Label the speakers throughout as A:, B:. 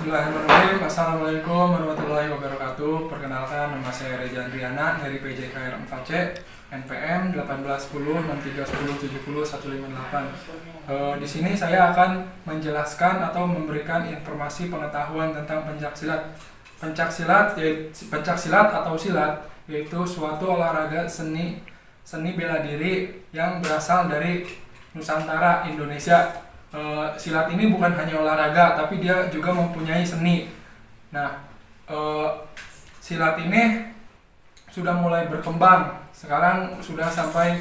A: Bismillahirrahmanirrahim. Assalamualaikum warahmatullahi wabarakatuh. Perkenalkan, nama saya Reza Andriana dari PJKR 4C, NPM 18106310700158. Di sini saya akan menjelaskan atau memberikan informasi pengetahuan tentang pencaksilat. Pencaksilat atau silat yaitu suatu olahraga seni bela diri yang berasal dari Nusantara, Indonesia. Silat ini bukan hanya olahraga, tapi dia juga mempunyai seni. Nah, silat ini sudah mulai berkembang. Sekarang sudah sampai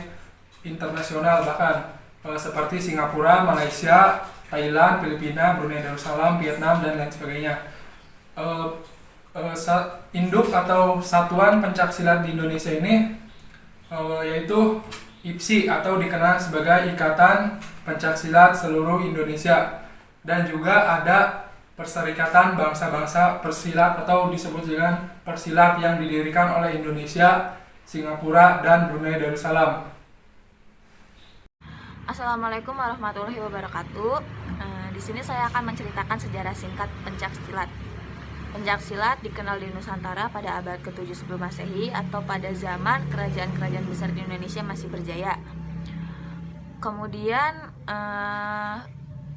A: internasional bahkan, seperti Singapura, Malaysia, Thailand, Filipina, Brunei Darussalam, Vietnam, dan lain sebagainya. Induk atau satuan pencaksilat di Indonesia ini yaitu IPSI atau dikenal sebagai Ikatan Pencaksilat Seluruh Indonesia, dan juga ada Perserikatan Bangsa-Bangsa Persilat atau disebut dengan Persilat yang didirikan oleh Indonesia, Singapura, dan Brunei Darussalam.
B: Assalamualaikum warahmatullahi wabarakatuh. Di sini saya akan menceritakan sejarah singkat pencaksilat. Pencaksilat dikenal di Nusantara pada abad ke-7 sebelum Masehi atau pada zaman kerajaan-kerajaan besar di Indonesia masih berjaya. Kemudian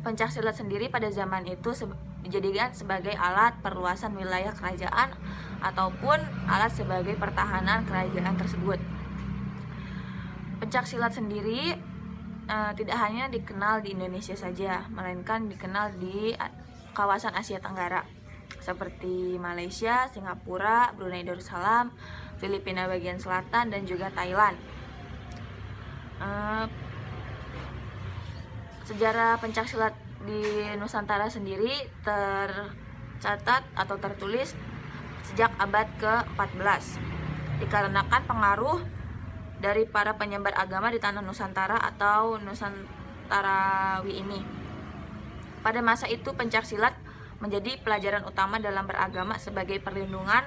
B: pencaksilat sendiri pada zaman itu dijadikan sebagai alat perluasan wilayah kerajaan ataupun alat sebagai pertahanan kerajaan tersebut. Pencaksilat sendiri tidak hanya dikenal di Indonesia saja, melainkan dikenal di kawasan Asia Tenggara seperti Malaysia, Singapura, Brunei Darussalam, Filipina bagian selatan, dan juga Thailand. Sejarah pencaksilat di Nusantara sendiri tercatat atau tertulis sejak abad ke-14 dikarenakan pengaruh dari para penyebar agama di tanah Nusantara atau Nusantarawi ini. Pada masa itu pencaksilat menjadi pelajaran utama dalam beragama sebagai perlindungan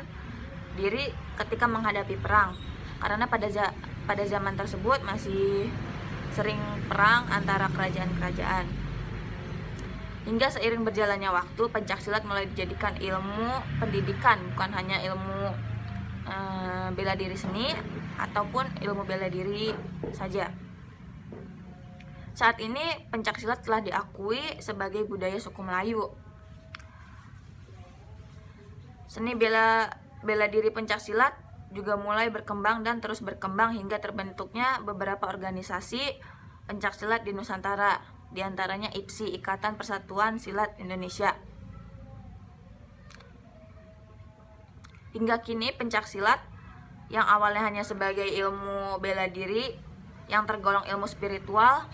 B: diri ketika menghadapi perang, karena pada zaman tersebut masih sering perang antara kerajaan-kerajaan. Hingga seiring berjalannya waktu, pencaksilat mulai dijadikan ilmu pendidikan, bukan hanya ilmu bela diri seni ataupun ilmu bela diri saja. Saat ini pencaksilat telah diakui sebagai budaya suku Melayu. Seni bela diri pencaksilat juga mulai berkembang dan terus berkembang hingga terbentuknya beberapa organisasi pencaksilat di Nusantara, diantaranya IPSI, Ikatan Persatuan Silat Indonesia. Hingga kini pencaksilat yang awalnya hanya sebagai ilmu bela diri yang tergolong ilmu spiritual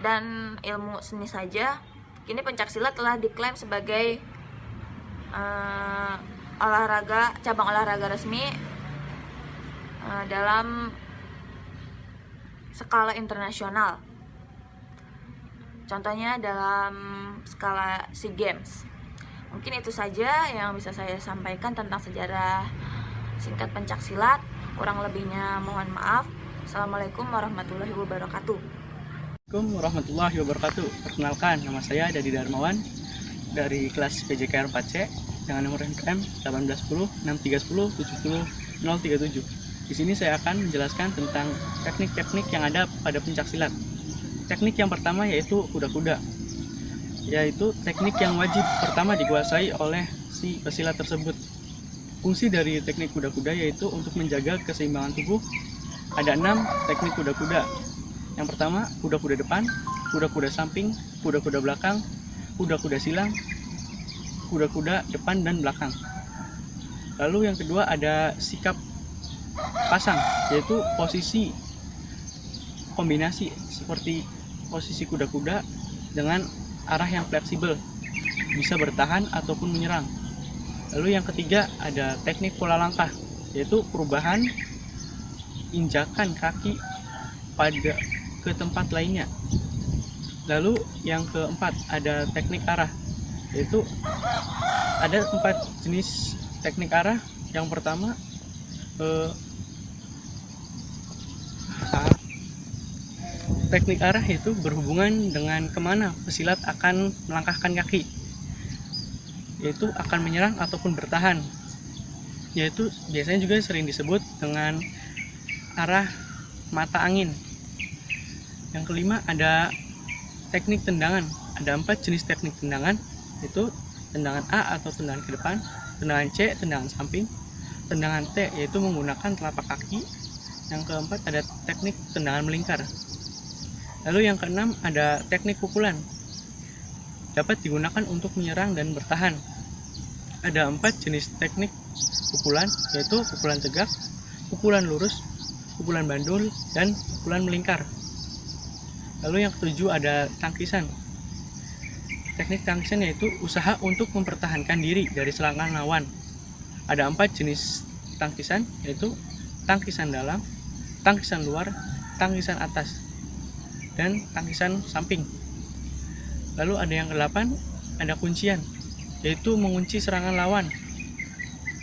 B: dan ilmu seni saja, kini pencaksilat telah diklaim sebagai cabang olahraga resmi dalam skala internasional. Contohnya dalam skala SEA Games. Mungkin itu saja yang bisa saya sampaikan tentang sejarah singkat pencaksilat. Kurang lebihnya mohon maaf. Assalamualaikum warahmatullahi wabarakatuh.
C: Assalamualaikum warahmatullahi wabarakatuh. Perkenalkan, nama saya Dadi Darmawan dari kelas PJKR 4C dengan nomor NPM 181063107037. Di sini saya akan menjelaskan tentang teknik-teknik yang ada pada pencaksilat. Teknik yang pertama yaitu kuda-kuda, yaitu teknik yang wajib pertama dikuasai oleh si pesilat tersebut. Fungsi dari teknik kuda-kuda yaitu untuk menjaga keseimbangan tubuh. Ada 6 teknik kuda-kuda. Yang pertama, kuda-kuda depan, kuda-kuda samping, kuda-kuda belakang, kuda-kuda silang, kuda-kuda depan dan belakang. Lalu yang kedua ada sikap pasang, yaitu posisi kombinasi seperti posisi kuda-kuda dengan arah yang fleksibel, bisa bertahan ataupun menyerang. Lalu yang ketiga ada teknik pola langkah, yaitu perubahan injakan kaki ke tempat lainnya. Lalu yang keempat ada teknik arah, yaitu ada 4 jenis teknik arah. Yang pertama teknik arah itu berhubungan dengan kemana pesilat akan melangkahkan kaki, yaitu akan menyerang ataupun bertahan, yaitu biasanya juga sering disebut dengan arah mata angin. Yang kelima ada teknik tendangan. Ada 4 jenis teknik tendangan, yaitu tendangan A atau tendangan ke depan, tendangan C tendangan samping, tendangan T yaitu menggunakan telapak kaki. Yang keempat ada teknik tendangan melingkar. Lalu yang keenam ada teknik pukulan. Dapat digunakan untuk menyerang dan bertahan. Ada 4 jenis teknik pukulan, yaitu pukulan tegak, pukulan lurus, pukulan bandul, dan pukulan melingkar. Lalu yang ketujuh ada tangkisan. Teknik tangkisan yaitu usaha untuk mempertahankan diri dari serangan lawan. Ada 4 jenis tangkisan, yaitu tangkisan dalam, tangkisan luar, tangkisan atas, dan tangkisan samping. Lalu ada yang ke-8, ada kuncian, yaitu mengunci serangan lawan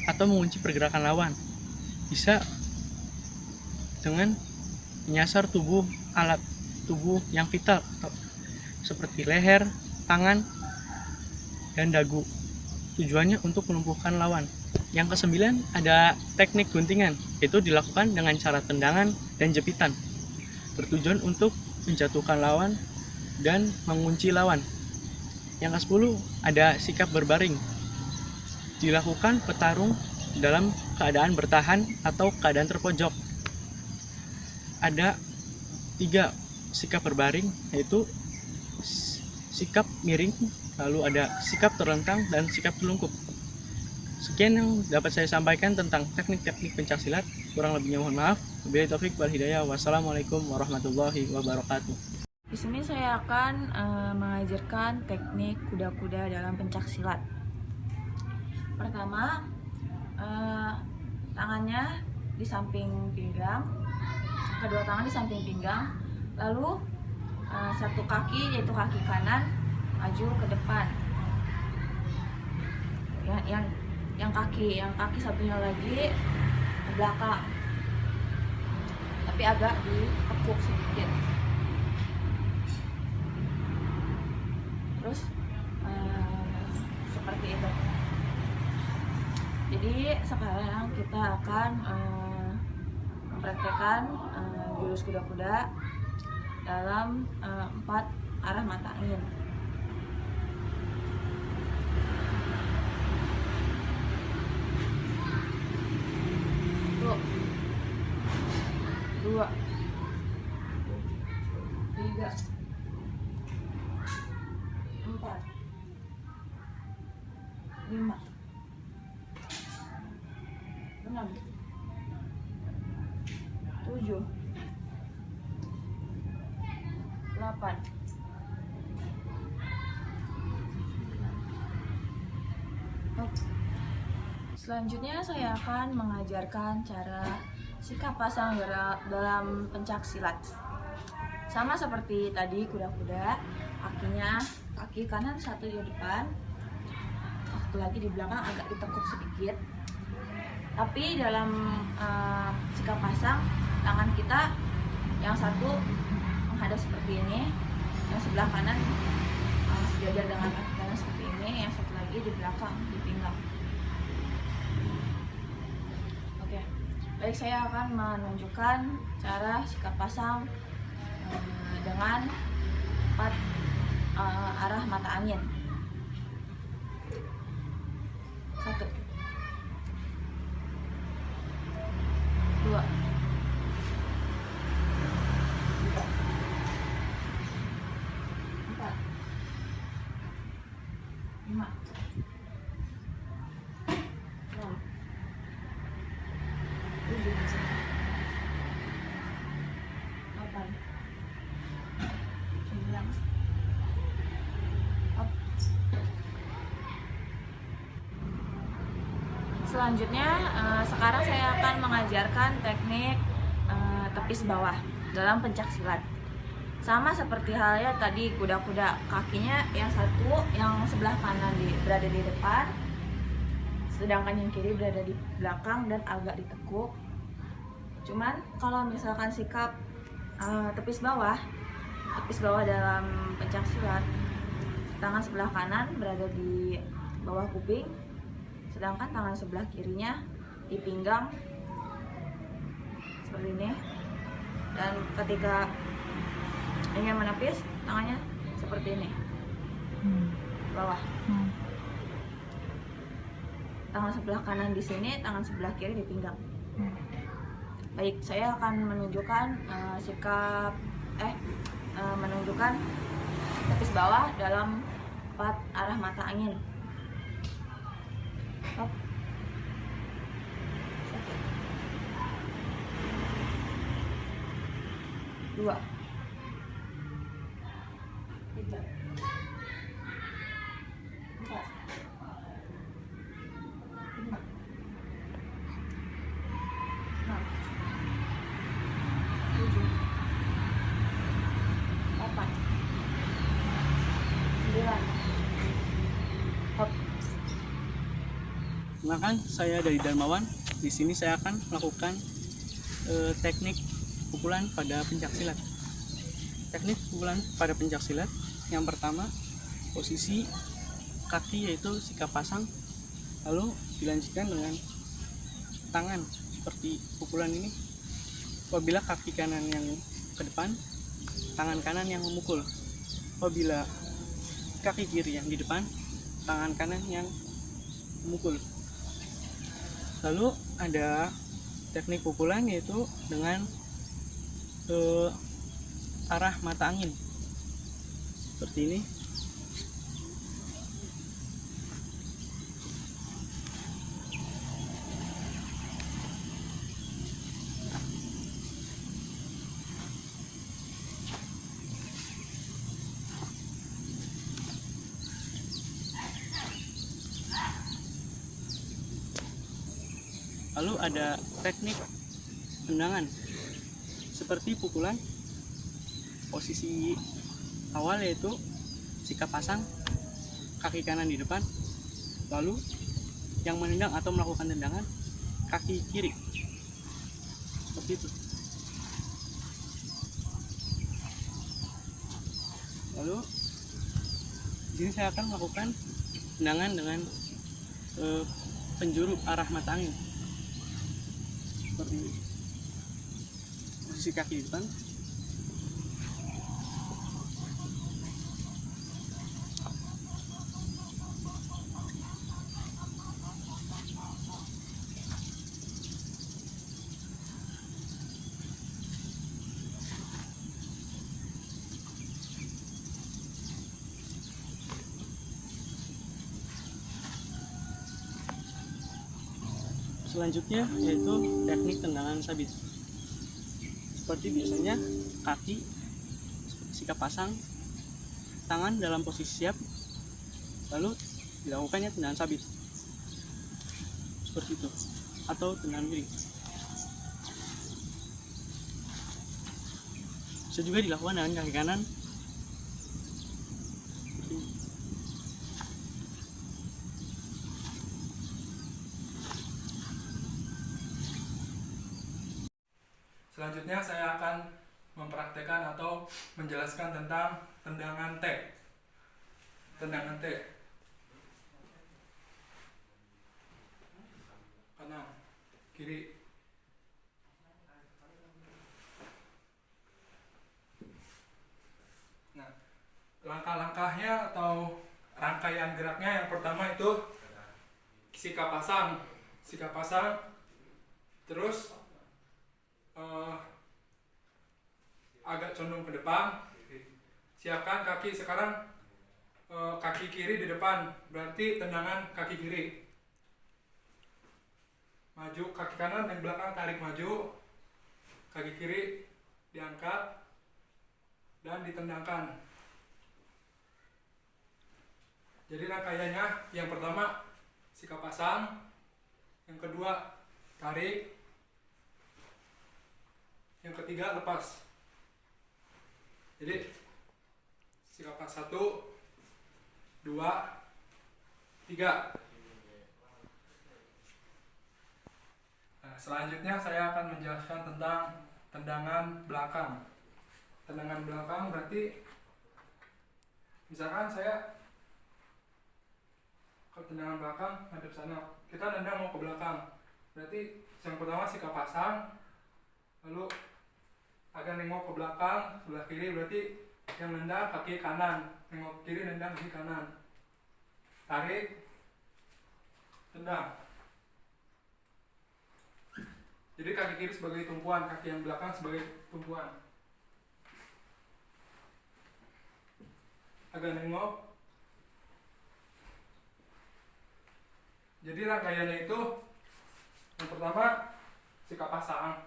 C: atau mengunci pergerakan lawan. Bisa dengan menyasar alat tubuh yang vital seperti leher, tangan, dan dagu. Tujuannya untuk melumpuhkan lawan. Yang ke-9 ada teknik guntingan, yaitu dilakukan dengan cara tendangan dan jepitan, bertujuan untuk menjatuhkan lawan dan mengunci lawan. Yang ke-10 ada sikap berbaring, dilakukan petarung dalam keadaan bertahan atau keadaan terpojok. Ada 3 sikap berbaring, yaitu sikap miring, lalu ada sikap terlentang, dan sikap telungkup. Sekian yang dapat saya sampaikan tentang teknik-teknik pencaksilat. Kurang lebihnya mohon maaf. Wabillahi taufik wal hidayah. Wassalamualaikum warahmatullahi wabarakatuh.
B: Di sini saya akan mengajarkan teknik kuda-kuda dalam pencaksilat. Pertama, tangannya di samping pinggang, kedua tangan di samping pinggang, lalu satu kaki yaitu kaki kanan maju ke depan. Yang kaki satunya lagi ke belakang, tapi agak ditekuk sedikit. Terus seperti itu. Jadi sekarang kita akan mempraktekkan jurus kuda-kuda dalam 4 arah mata angin. 1, 2, 3, 4, 5, 6, 7, 8. Selanjutnya saya akan mengajarkan cara sikap pasang dalam pencaksilat. Sama seperti tadi kuda-kuda, kaki kanan satu di depan, satu lagi di belakang, agak ditekuk sedikit. Tapi dalam sikap pasang, tangan kita yang satu menghadap seperti ini, yang sebelah kanan sejajar dengan kaki kanan seperti ini, yang satu lagi di belakang di pinggang. Oke, baik, saya akan menunjukkan cara sikap pasang dengan 4 arah mata angin. 1, 2, 5, 6, 7, 8, 9. Selanjutnya, sekarang saya akan mengajarkan teknik tepis bawah dalam pencaksilat. Sama seperti halnya tadi kuda-kuda, kakinya yang satu, yang sebelah kanan berada di depan, sedangkan yang kiri berada di belakang dan agak ditekuk. Cuman kalau misalkan sikap tepis bawah, tepis bawah dalam pencak silat. Tangan sebelah kanan berada di bawah kuping, sedangkan tangan sebelah kirinya di pinggang seperti ini. Dan ketika ingin menepis, tangannya seperti ini, bawah. Tangan sebelah kanan di sini, tangan sebelah kiri di pinggang. Baik, saya akan menunjukkan menunjukkan tepis bawah dalam 4 arah mata angin. Hop. 1, 2, 3, 4, 5, 6, 7, 8, 9. Hop.
C: Perkenalkan, saya dari Darmawan. Di sini saya akan melakukan teknik pukulan pada pencak silat. Teknik pukulan pada pencak silat yang pertama, posisi kaki yaitu sikap pasang, lalu dilanjutkan dengan tangan seperti pukulan ini. Apabila kaki kanan yang ke depan, tangan kanan yang memukul. Apabila kaki kiri yang di depan, tangan kanan yang memukul. Lalu ada teknik pukulan yaitu dengan arah mata angin seperti ini. Lalu ada teknik tendangan seperti pukulan. Posisi awal yaitu sikap pasang, kaki kanan di depan, lalu yang menendang atau melakukan tendangan kaki kiri seperti itu. Lalu di sini saya akan melakukan tendangan dengan penjuru arah mata angin seperti ini. Posisi kaki di depan, selanjutnya yaitu teknik tendangan sabit. Seperti biasanya, kaki sikap pasang, tangan dalam posisi siap, lalu dilakukannya tendangan sabit seperti itu, atau tendangan miring. Bisa juga dilakukan dengan kaki kanan.
A: Selanjutnya saya akan mempraktekkan atau menjelaskan tentang tendangan T. Tendangan T. Kanan, kiri. Nah, langkah-langkahnya atau rangkaian geraknya yang pertama itu sikap pasang. Sikap pasang. Terus agak condong ke depan. Siapkan kaki sekarang, kaki kiri di depan, berarti tendangan kaki kiri. Maju kaki kanan dan belakang, tarik maju, kaki kiri diangkat dan ditendangkan. Jadi rangkaiannya, yang pertama sikap pasang, yang kedua tarik, yang ketiga lepas. Jadi sikap pas 1, 2, 3. Nah, selanjutnya saya akan menjelaskan tentang tendangan belakang. tendangan belakang berarti misalkan saya ke tendangan belakang hadap sana, kita nendang mau ke belakang, berarti yang pertama sikap pasang, lalu agak nengok ke belakang sebelah kiri, berarti yang nendang kaki kanan, nengok kiri nendang kaki kanan, tarik, tendang. Jadi kaki kiri sebagai tumpuan, kaki yang belakang sebagai tumpuan. Agak nengok. Jadi rangkaiannya itu yang pertama sikap pasang,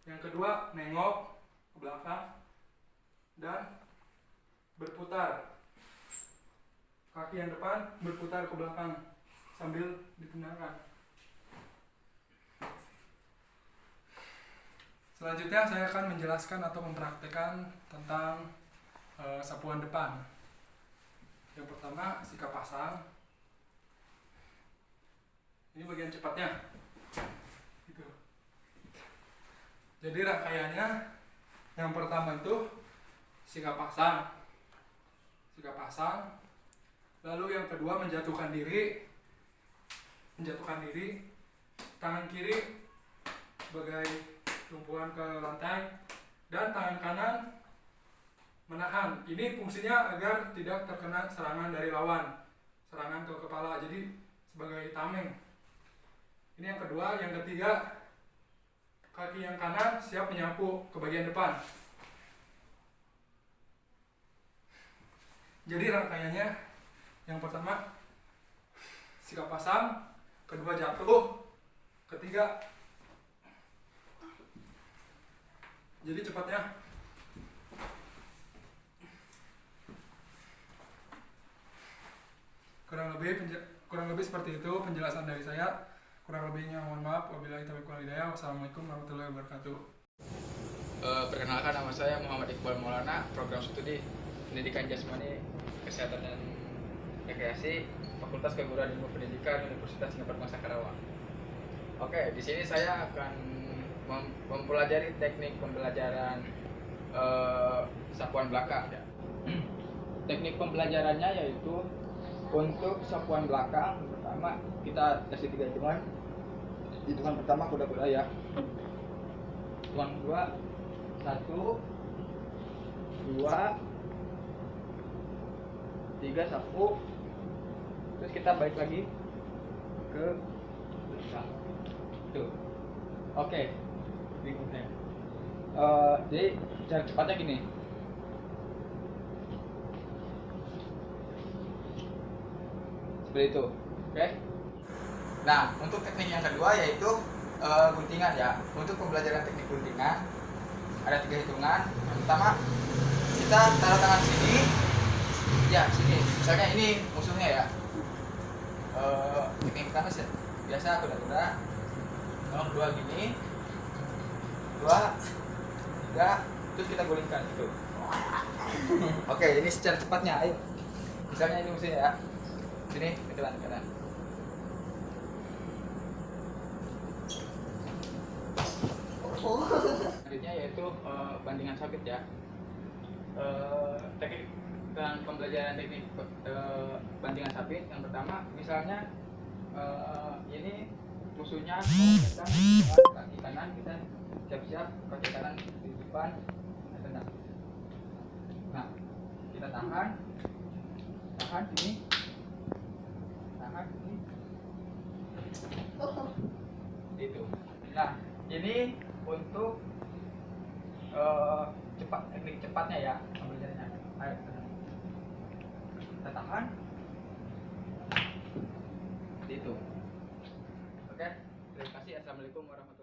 A: yang kedua nengok ke belakang dan berputar. Kaki yang depan berputar ke belakang sambil ditendangkan. Selanjutnya saya akan menjelaskan atau mempraktekkan tentang sapuan depan. Yang pertama sikap pasang. Ini bagian cepatnya. Gitu. Jadi rangkaiannya yang pertama itu sikap pasang. Sikap pasang. Lalu yang kedua menjatuhkan diri. Menjatuhkan diri. Tangan kiri sebagai tumpuan ke lantai dan tangan kanan menahan. Ini fungsinya agar tidak terkena serangan dari lawan, serangan ke kepala, jadi sebagai tameng. Ini yang kedua. Yang ketiga, kaki yang kanan siap menyapu ke bagian depan. Jadi rangkaiannya yang pertama sikap pasang, kedua jatuh, ketiga. Jadi cepatnya kurang lebih seperti itu penjelasan dari saya. Kurang lebihnya mohon maaf. Wabillahi taufiq wal hidayah. Wassalamualaikum warahmatullahi wabarakatuh.
D: Perkenalkan, nama saya Muhammad Iqbal Maulana, program studi Pendidikan Jasmani, Kesehatan dan Rekreasi, Fakultas Keguruan Ilmu Pendidikan Universitas Negeri Masa Karawang. Oke, di sini saya akan mempelajari teknik pembelajaran sapuan belakang. Ya. Teknik pembelajarannya yaitu untuk sapuan belakang, pertama kita kasih 3 hitungan. Hitungan pertama kuda-kuda ya. Hitungan kedua 1, 2, 3 sapu. Terus kita balik lagi ke belakang. Tuh. Oke. Berikutnya. Jadi cara cepatnya gini. Seperti itu. Oke. Nah, untuk teknik yang kedua yaitu guntingan ya. Untuk pembelajaran teknik guntingan ada 3 hitungan. Yang pertama, kita taruh tangan sini. Ya, sini. Misalnya ini musuhnya ya. Teknik pertama biasa kuda-kuda. Yang kedua gini. 2, 3, terus kita gulingkan gitu. Oke, ini secara cepatnya. Ayo. Misalnya ini musuhnya ya. Sini, ke kanan. Selanjutnya yaitu bandingan sabit ya. Teknik dan pembelajaran teknik bandingan sabit yang pertama, misalnya ini musuhnya kita kaki kanan, kita siap-siap kaki kanan di depan, tendang. Nah, kita tahan sini, tahan sini. Itu. Nah, ini untuk teknik cepatnya ya pembelajarannya. Ayo, kita tahan. Itu. Oke, terima kasih. Assalamualaikum warahmatullahi wabarakatuh.